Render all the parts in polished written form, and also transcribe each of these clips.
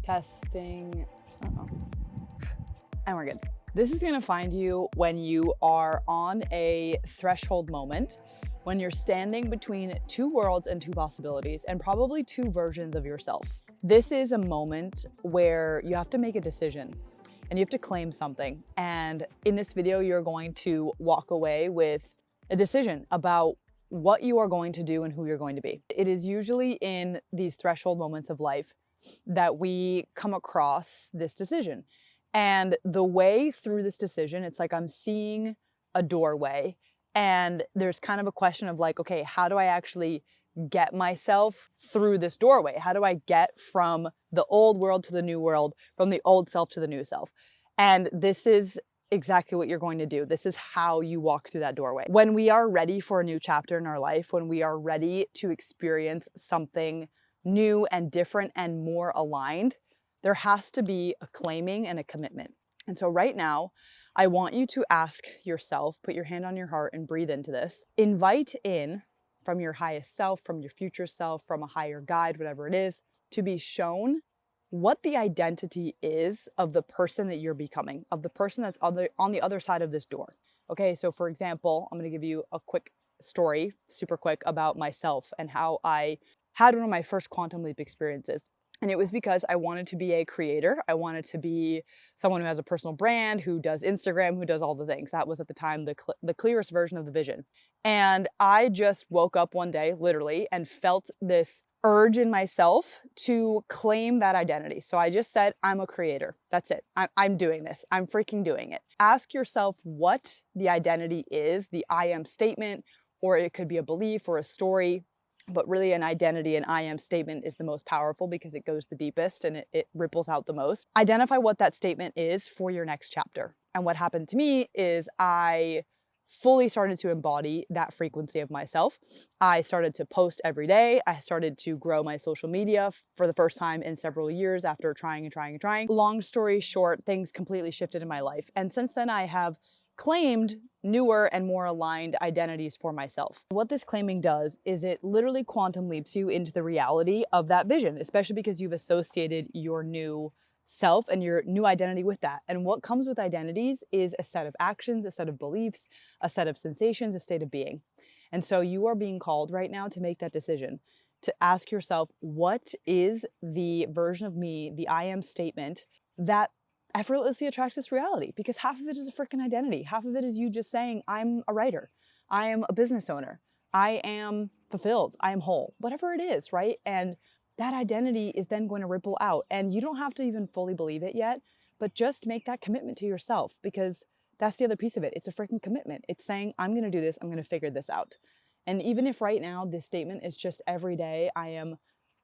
Testing. Uh-oh. And we're good. This is gonna find you when you are on a threshold moment, when you're standing between two worlds and two possibilities, and probably two versions of yourself. This is a moment where you have to make a decision and you have to claim something. And in this video, you're going to walk away with a decision about what you are going to do and who you're going to be. It is usually in these threshold moments of life that we come across this decision. And the way through this decision, it's like I'm seeing a doorway and there's kind of a question of like, okay, how do I actually get myself through this doorway? How do I get from the old world to the new world, from the old self to the new self? And this is exactly what you're going to do. This is how you walk through that doorway. When we are ready for a new chapter in our life, when we are ready to experience something new and different and more aligned, there has to be a claiming and a commitment. And so right now, I want you to ask yourself, put your hand on your heart and breathe into this. Invite in from your highest self, from your future self, from a higher guide, whatever it is, to be shown what the identity is of the person that you're becoming, of the person that's on the other side of this door. Okay, so for example, I'm gonna give you a quick story, super quick, about myself and how I had one of my first quantum leap experiences. And it was because I wanted to be a creator. I wanted to be someone who has a personal brand, who does Instagram, who does all the things. That was at the time the clearest version of the vision. And I just woke up one day, literally, and felt this urge in myself to claim that identity. So I just said, I'm a creator. That's it. I'm doing this. I'm freaking doing it. Ask yourself what the identity is, the I am statement, or it could be a belief or a story. But really an identity and I am statement is the most powerful because it goes the deepest and it ripples out the most. Identify what that statement is for your next chapter. And what happened to me is I fully started to embody that frequency of myself. I started to post every day. I started to grow my social media for the first time in several years after trying and trying and trying. Long story short, things completely shifted in my life. And since then I have claimed newer and more aligned identities for myself. What this claiming does is it literally quantum leaps you into the reality of that vision, especially because you've associated your new self and your new identity with that. And what comes with identities is a set of actions, a set of beliefs, a set of sensations, a state of being. And so you are being called right now to make that decision, to ask yourself, what is the version of me, the I am statement that effortlessly attracts this reality? Because half of it is a freaking identity. Half of it is you just saying, I'm a writer. I am a business owner. I am fulfilled. I am whole. Whatever it is, right? And that identity is then going to ripple out. And you don't have to even fully believe it yet, but just make that commitment to yourself, because that's the other piece of it. It's a freaking commitment. It's saying, I'm going to do this. I'm going to figure this out. And even if right now this statement is just every day I am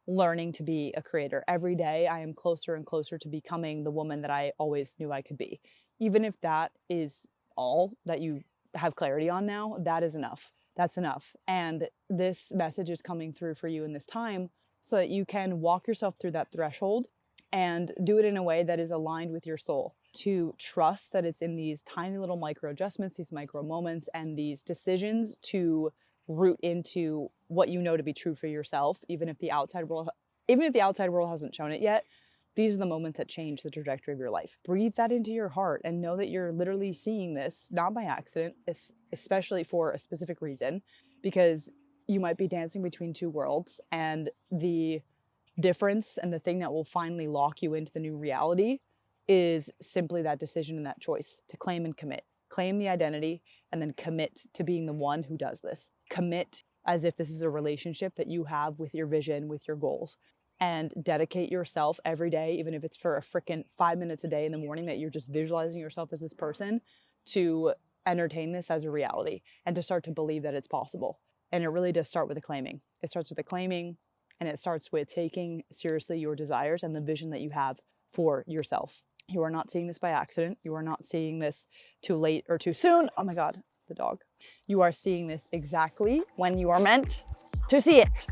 learning to be a creator. Every day I am closer and closer to becoming the woman that I always knew I could be. Even if that is all that you have clarity on now, that is enough. That's enough. And this message is coming through for you in this time so that you can walk yourself through that threshold and do it in a way that is aligned with your soul. To trust that it's in these tiny little micro adjustments, these micro moments, and these decisions to root into what you know to be true for yourself, even if the outside world hasn't shown it yet. These are the moments that change the trajectory of your life. Breathe that into your heart and know that you're literally seeing this, not by accident, especially for a specific reason, because you might be dancing between two worlds, and the difference and the thing that will finally lock you into the new reality is simply that decision and that choice to claim and commit. Claim the identity and then commit to being the one who does this. Commit as if this is a relationship that you have with your vision, with your goals, and dedicate yourself every day, even if it's for a freaking 5 minutes a day in the morning, that you're just visualizing yourself as this person, to entertain this as a reality and to start to believe that it's possible. And it really does start with the claiming. It starts with the claiming, and it starts with taking seriously your desires and the vision that you have for yourself. You are not seeing this by accident. You are not seeing this too late or too soon. Oh my God, the dog. You are seeing this exactly when you are meant to see it.